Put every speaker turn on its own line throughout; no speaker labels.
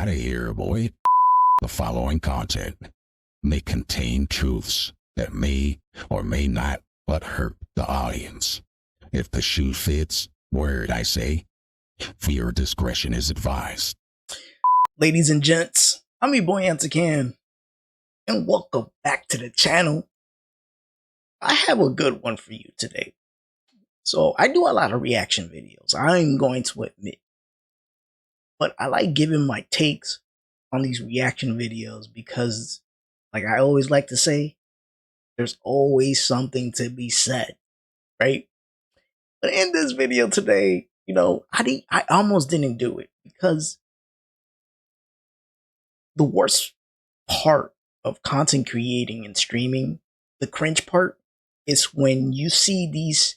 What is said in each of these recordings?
out of here, boy. The following content may contain truths that may or may not but hurt the audience. If the shoe fits, word I say, viewer discretion is advised.
Ladies and gents, I'm your boy Antican, and welcome back to the channel. I have a good one for you today. So I do a lot of reaction videos, I'm going to admit. But I like giving my takes on these reaction videos because, like I always like to say, there's always something to be said, right? But in this video today, I almost didn't do it because the worst part of content creating and streaming, the cringe part, is when you see these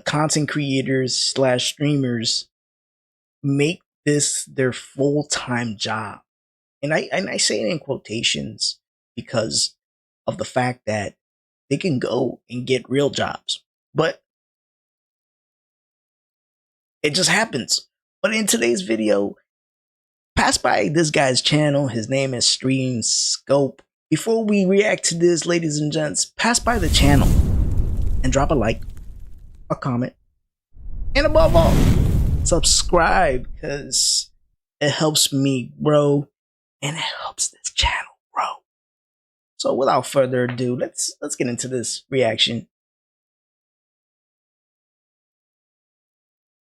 content creators / streamers make this their full-time job. And I say it in quotations because of the fact that they can go and get real jobs. But it just happens. But in today's video, pass by this guy's channel. His name is Stream Scope. Before we react to this, ladies and gents, pass by the channel and drop a like, a comment, and above all, subscribe, because it helps me grow and it helps this channel grow. So without further ado, let's get into this reaction.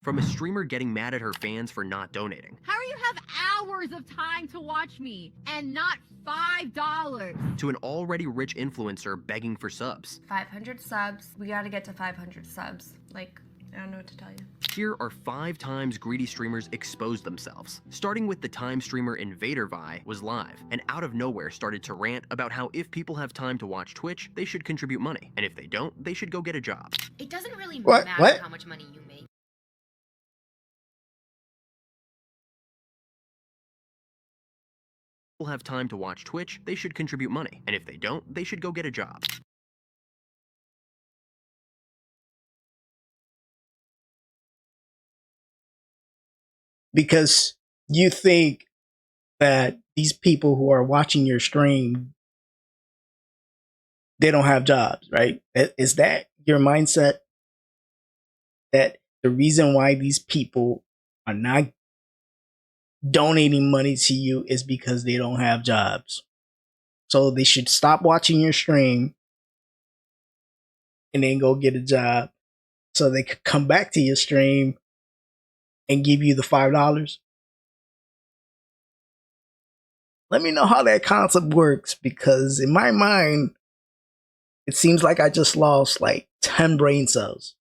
From a streamer getting mad at her fans for not donating.
How do you have hours of time to watch me and not $5?
To an already rich influencer begging for subs.
500 subs. We gotta get to 500 subs. Like, I don't know what to tell you.
Here are 5 times greedy streamers exposed themselves. Starting with the time streamer InvaderVi was live, and out of nowhere started to rant about how if people have time to watch Twitch, they should contribute money. And if they don't, they should go get a job.
It doesn't really
What?
matter how much money you make.
People have time to watch Twitch, they should contribute money. And if they don't, they should go get a job.
Because you think that these people who are watching your stream, they don't have jobs, right? Is that your mindset? That the reason why these people are not donating money to you is because they don't have jobs. So they should stop watching your stream and then go get a job so they could come back to your stream and give you the $5. Let me know how that concept works, because in my mind, it seems like I just lost like 10 brain cells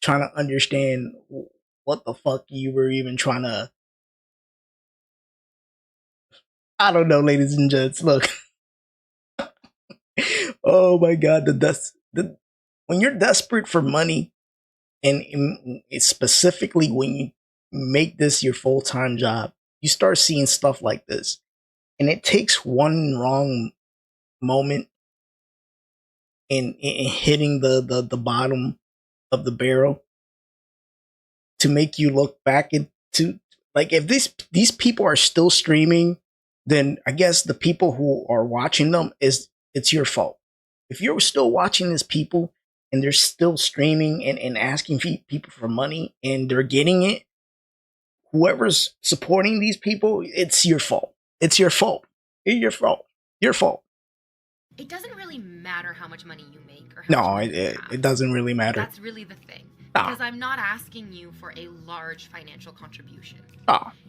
trying to understand what the fuck you were even trying to. I don't know, ladies and gents. Look. Oh my God. When you're desperate for money, and it's specifically when you make this your full-time job, you start seeing stuff like this. And it takes one wrong moment in hitting the bottom of the barrel to make you look back into, like, if these people are still streaming, then I guess the people who are watching them, it's your fault. If you're still watching these people and they're still streaming and asking people for money and they're getting it, whoever's supporting these people, it's your fault. It's your fault. It's your fault. Your fault.
It doesn't really matter how much money you make or how much money you have.
It doesn't really matter.
That's really the thing. Because I'm not asking you for a large financial contribution.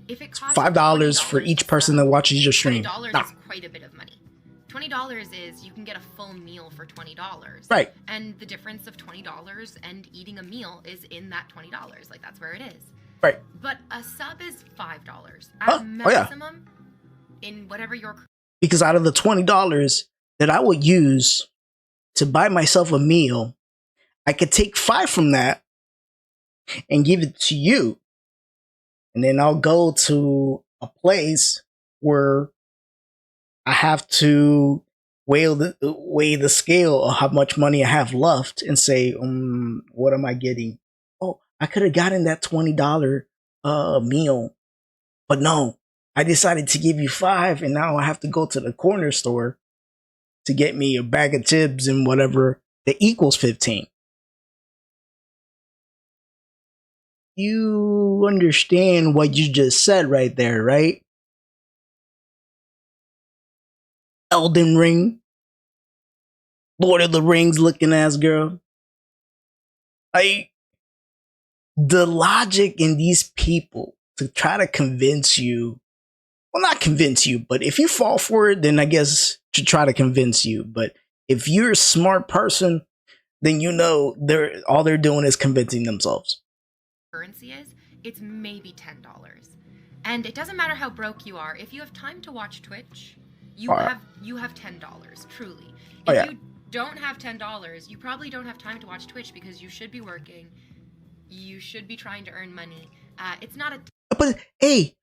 If it costs
$5 for each person that watches your stream.
$20 is quite a bit of money. $20 is you can get a full meal for $20.
Right.
And the difference of $20 and eating a meal is in that $20. Like, that's where it is.
Right.
But a sub is $5 at maximum in whatever your.
Because out of the $20 that I would use to buy myself a meal, I could take 5 from that and give it to you. And then I'll go to a place where I have to weigh the scale of how much money I have left and say, what am I getting? Oh, I could have gotten that $20 meal But no, I decided to give you 5, and now I have to go to the corner store to get me a bag of chips and whatever that equals 15. You understand what you just said right there, right? Elden Ring, Lord of the Rings looking ass girl. The logic in these people to try to convince you, well, not convince you, but if you fall for it, then I guess to try to convince you. But if you're a smart person, then you know all they're doing is convincing themselves.
Currency is, it's maybe $10. And it doesn't matter how broke you are. If you have time to watch Twitch, you have $10, truly. If you don't have $10, you probably don't have time to watch Twitch because you should be working. You should be trying to earn money. It's not a...
But hey,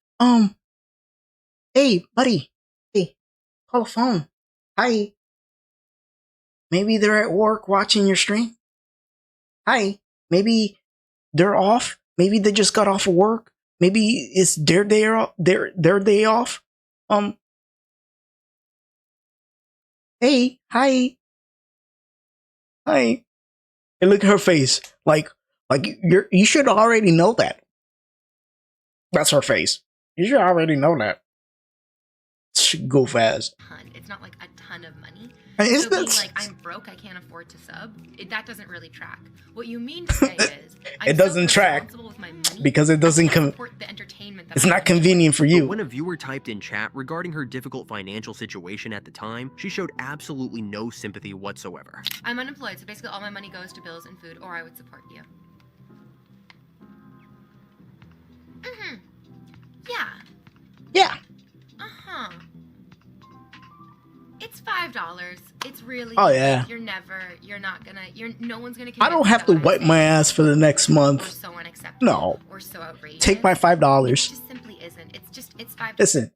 buddy, hey, call the phone. Hi. Maybe they're at work watching your stream. Hi. Maybe they're off. Maybe they just got off of work. Maybe it's their day off. Hey, hi. Hi. And look at her face. Like you should already know that. That's her face. You should already know that. Go fast.
It's not like a ton of money.
So
being like, I'm broke, I can't afford to sub, that doesn't really track. What you mean to say is,
it doesn't track
with my money,
because it doesn't
support the entertainment that
it's not convenient for you.
But when a viewer typed in chat regarding her difficult financial situation at the time, she showed absolutely no sympathy whatsoever.
I'm unemployed, so basically all my money goes to bills and food, or I would support you.
Yeah.
It's $5. It's really...
Oh, yeah.
No one's gonna...
I don't have to wipe my ass for the next month.
Or so unacceptable.
No.
Or so outrageous.
Take my $5.
It just simply isn't. It's $5.
Listen,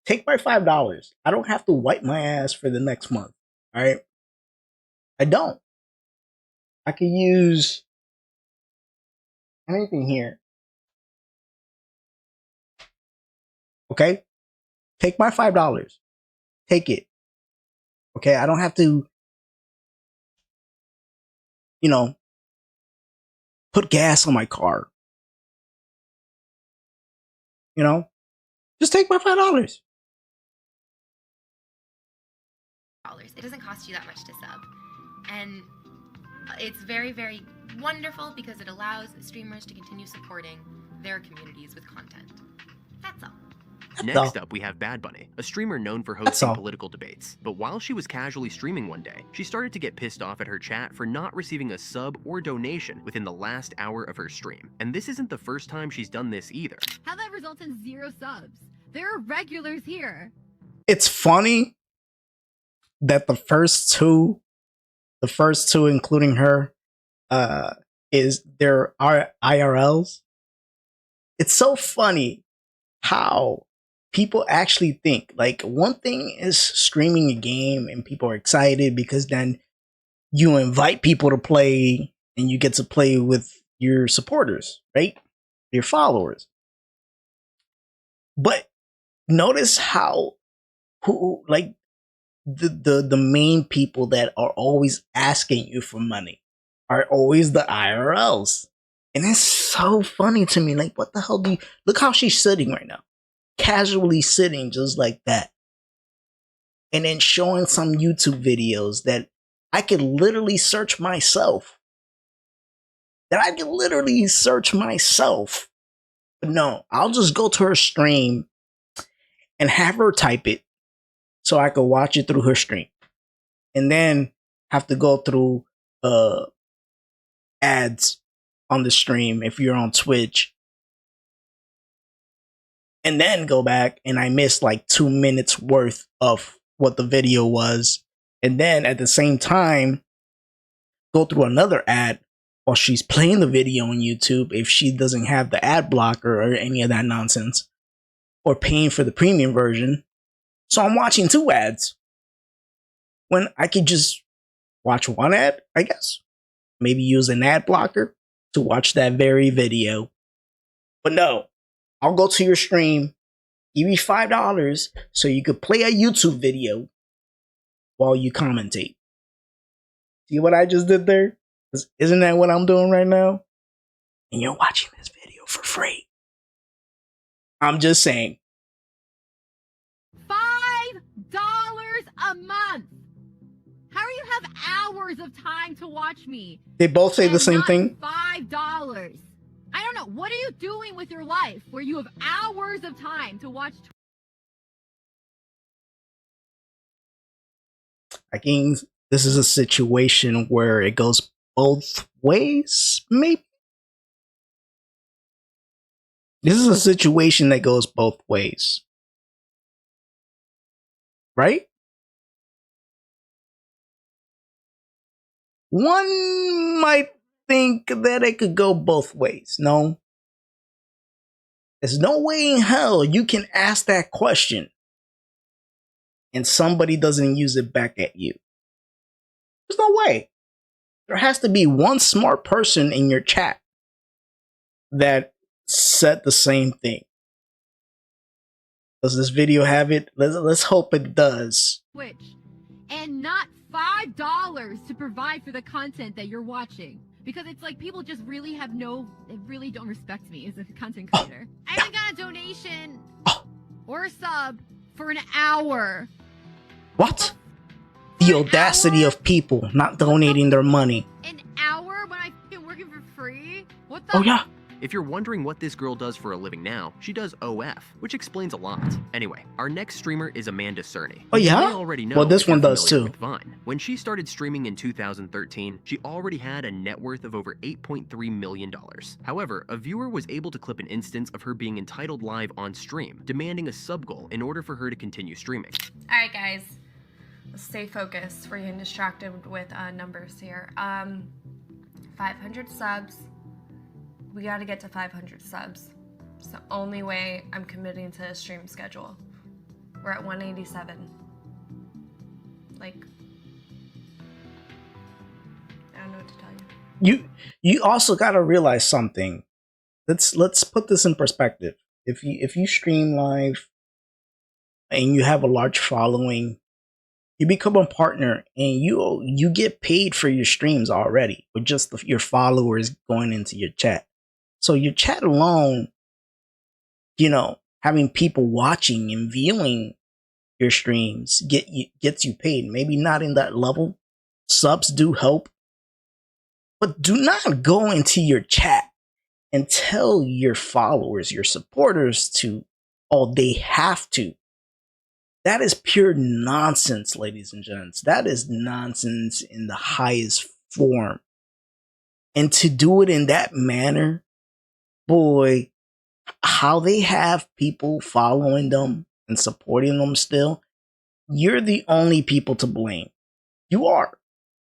take my $5. I don't have to wipe my ass for the next month. All right? I don't. I can use anything here. Okay? Take my $5. Take it. Okay? I don't have to, put gas on my car. Just take my $5.
It doesn't cost you that much to sub. And it's very, very wonderful because it allows streamers to continue supporting their communities with content. That's all.
Next up, we have Bad Bunny, a streamer known for hosting political debates. But while she was casually streaming one day, she started to get pissed off at her chat for not receiving a sub or donation within the last hour of her stream. And this isn't the first time she's done this either.
How that results in 0 subs. There are regulars here.
It's funny that the first two, including her, is their IRLs. It's so funny how people actually think. Like, one thing is streaming a game and people are excited because then you invite people to play and you get to play with your supporters, right? Your followers. But notice how the main people that are always asking you for money are always the IRLs. And it's so funny to me. Like, what the hell do you... Look how she's sitting right now. Casually sitting just like that. And then showing some YouTube videos that I could literally search myself. But no, I'll just go to her stream and have her type it so I could watch it through her stream. And then have to go through ads on the stream if you're on Twitch. And then go back and I missed like 2 minutes worth of what the video was. And then at the same time, go through another ad while she's playing the video on YouTube if she doesn't have the ad blocker or any of that nonsense. Or paying for the premium version. So I'm watching 2 ads. When I could just watch one ad, I guess. Maybe use an ad blocker to watch that very video. But no. I'll go to your stream, give you $5 so you could play a YouTube video while you commentate. See what I just did there? Isn't that what I'm doing right now? And you're watching this video for free. I'm just saying.
$5 a month. How do you have hours of time to watch me?
They both say the
And
same
not
thing.
$5. I don't know. What are you doing with your life where you have hours of time to watch?
I think this is a situation where it goes both ways, maybe. This is a situation that goes both ways. Right? One might think that it could go both ways. No. There's no way in hell you can ask that question and somebody doesn't use it back at you. There's no way. There has to be one smart person in your chat that said the same thing. Does this video have it? Let's hope it does.
Twitch and not $5 to provide for the content that you're watching. Because it's like people just really they really don't respect me as a content creator. I haven't got a donation or a sub for an hour.
What? The audacity of people not donating their money.
An hour when I've been working for free? What the?
Oh yeah.
If you're wondering what this girl does for a living now, she does OF, which explains a lot. Anyway, our next streamer is Amanda Cerny.
Oh yeah?
You may already know
Well, this
if you're
one does
familiar
too.
with Vine. When she started streaming in 2013, she already had a net worth of over $8.3 million. However, a viewer was able to clip an instance of her being entitled live on stream, demanding a sub goal in order for her to continue streaming.
All right, guys. Let's stay focused. We're getting distracted with numbers here. 500 subs. We got to get to 500 subs. It's the only way I'm committing to a stream schedule. We're at 187. Like, I don't know what to tell you.
You also got to realize something. Let's put this in perspective. If you stream live and you have a large following, you become a partner and you get paid for your streams already with just your followers going into your chat. So your chat alone, having people watching and viewing your streams gets you paid. Maybe not in that level. Subs do help. But do not go into your chat and tell your followers, your supporters they have to. That is pure nonsense, ladies and gents. That is nonsense in the highest form. And to do it in that manner, boy, how they have people following them and supporting them still, you're the only people to blame. You are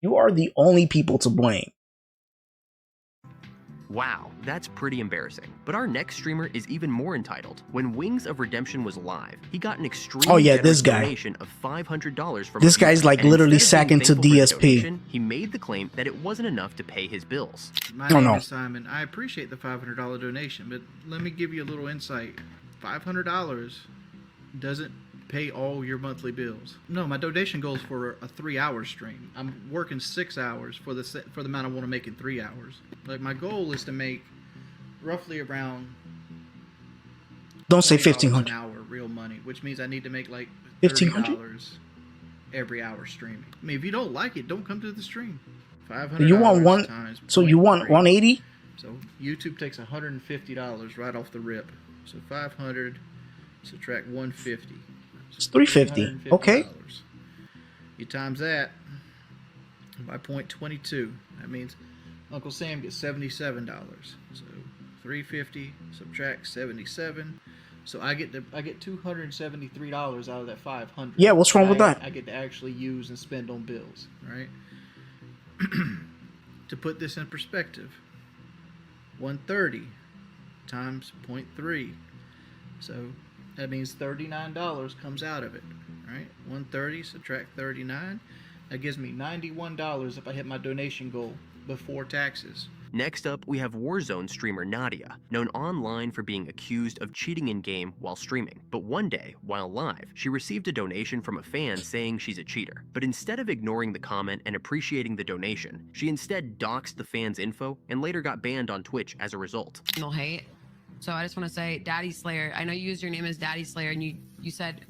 the only people to blame.
Wow, that's pretty embarrassing. But our next streamer is even more entitled. When Wings of Redemption was live, he got an extremely
this guy.
donation of $500 from
This
a viewer.
guy's like
And
literally
instead of being
second to
thankful for his
DSP.
donation, he made the claim that it wasn't enough to pay his bills.
My
Oh,
name
no.
is Simon. I appreciate the $500 donation, but let me give you a little insight. $500 doesn't pay all your monthly bills. No, my donation goal is for a 3-hour stream. I'm working 6 hours for the amount I want to make in 3 hours. Like, my goal is to make roughly around
Don't say
$20
$1,500.
an hour real money, which means I need to make like
$1,500?
$30 every hour streaming. I mean, if you don't like it, don't come to the stream. $500
You want one?
times
So you want
0.3.
180?
So YouTube takes $150 right off the rip. So 500 subtract 150.
It's $350. Okay.
You times that by 0.22. That means Uncle Sam gets $77. So 350 subtract 77. So I get $273 out of that 500.
Yeah, what's wrong with that?
I get to actually use and spend on bills, right? To put this in perspective, 130 times 0.3. So that means $39 comes out of it, right? 130 subtract 39. That gives me $91 if I hit my donation goal before taxes.
Next up, we have Warzone streamer Nadia, known online for being accused of cheating in-game while streaming. But one day, while live, she received a donation from a fan saying she's a cheater. But instead of ignoring the comment and appreciating the donation, she instead doxed the fan's info and later got banned on Twitch as a result.
No hate. So I just want to say, Daddy Slayer, I know you used your name as Daddy Slayer and you said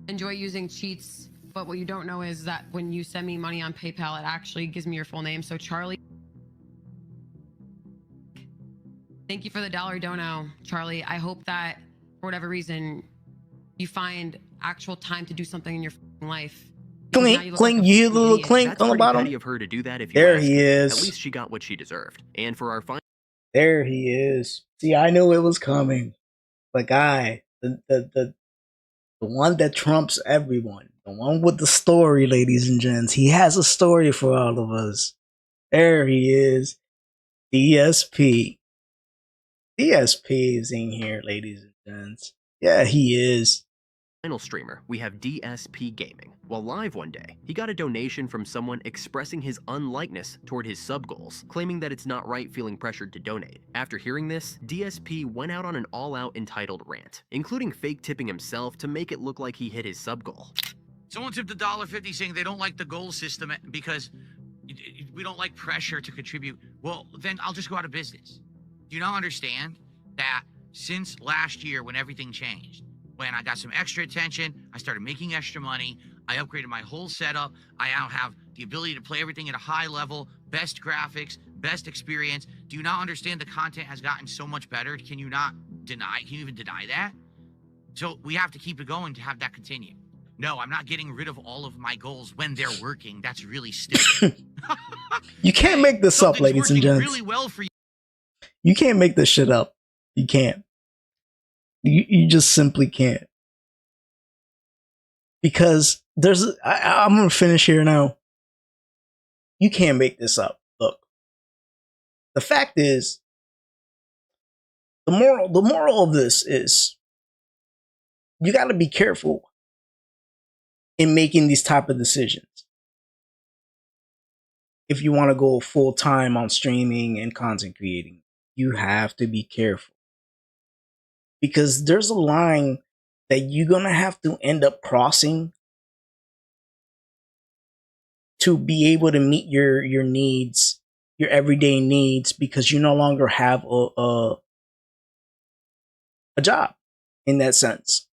enjoy using cheats, but what you don't know is that when you send me money on PayPal, it actually gives me your full name. So Charlie, thank you for the $1 dono, Charlie. I hope that for whatever reason, you find actual time to do something in your life.
Clink, clink, you little clink
That's
on the
pretty
bottom.
petty of her to do that if you
There
ask
he
me.
is.
At least she got what she deserved. And for our final
There he is. See, I knew it was coming. The guy, the one that trumps everyone, the one with the story, ladies and gents. He has a story for all of us. There he is, DSP. DSP is in here, ladies and gents. Yeah, he is.
final streamer, we have DSP Gaming. While live one day, he got a donation from someone expressing his unlikeness toward his sub goals, claiming that it's not right feeling pressured to donate. After hearing this, DSP went out on an all-out entitled rant, including fake tipping himself to make it look like he hit his sub goal.
Someone tipped $1.50 saying they don't like the goal system because we don't like pressure to contribute. Well, then I'll just go out of business. Do you not understand that since last year when everything changed, when I got some extra attention, I started making extra money, I upgraded my whole setup, I now have the ability to play everything at a high level, best graphics, best experience. Do you not understand the content has gotten so much better? Can you even deny that? So we have to keep it going to have that continue. No, I'm not getting rid of all of my goals when they're working. That's really stupid.
You can't make this up, ladies and gents.
Really well for you.
You can't make this shit up. You can't. You just simply can't. Because I'm going to finish here now. You can't make this up. Look. The fact is, the moral of this is you got to be careful in making these type of decisions. If you want to go full time on streaming and content creating, you have to be careful. Because there's a line that you're going to have to end up crossing to be able to meet your needs, your everyday needs, because you no longer have a job in that sense.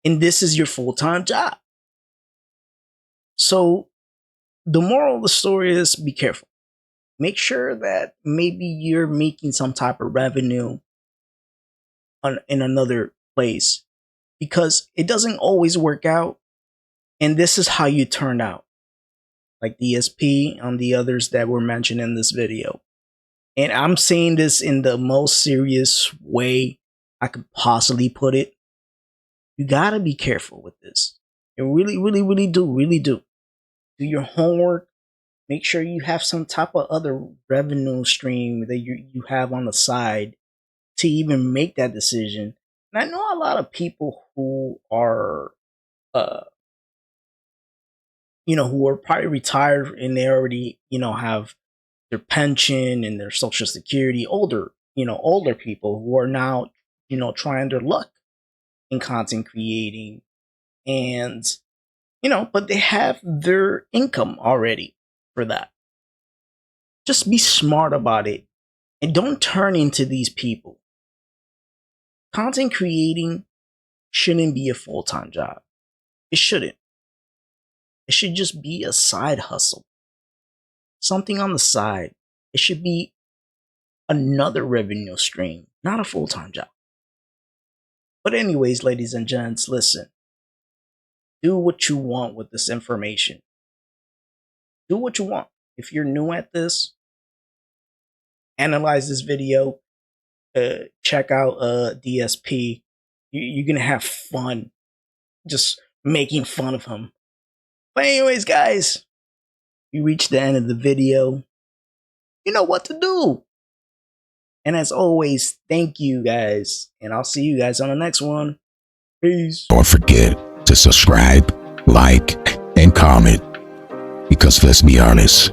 And this is your full-time job. So the moral of the story is be careful. Make sure that maybe you're making some type of revenue in another place, because it doesn't always work out. And this is how you turned out, like DSP and the others that were mentioned in this video. And I'm saying this in the most serious way I could possibly put it. You gotta be careful with this. You really do. Do your homework. Make sure you have some type of other revenue stream that you have on the side to even make that decision. And I know a lot of people who are, who are probably retired and they already, have their pension and their social security, older people who are now, trying their luck in content creating, and, but they have their income already for that. Just be smart about it and don't turn into these people. Content creating shouldn't be a full-time job. It shouldn't. It should just be a side hustle. Something on the side. It should be another revenue stream, not a full-time job. But anyways, ladies and gents, listen. Do what you want with this information. Do what you want. If you're new at this, analyze this video. Check out DSP. You're gonna have fun just making fun of him. But anyways, guys, we reached the end of the video. You know what to do. And as always, thank you guys, and I'll see you guys on the next one. Peace.
Don't forget to subscribe, like, and comment, because let's be honest,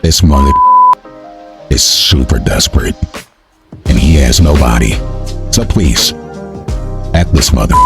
This mother is super desperate, and he has nobody. So please, at this mother.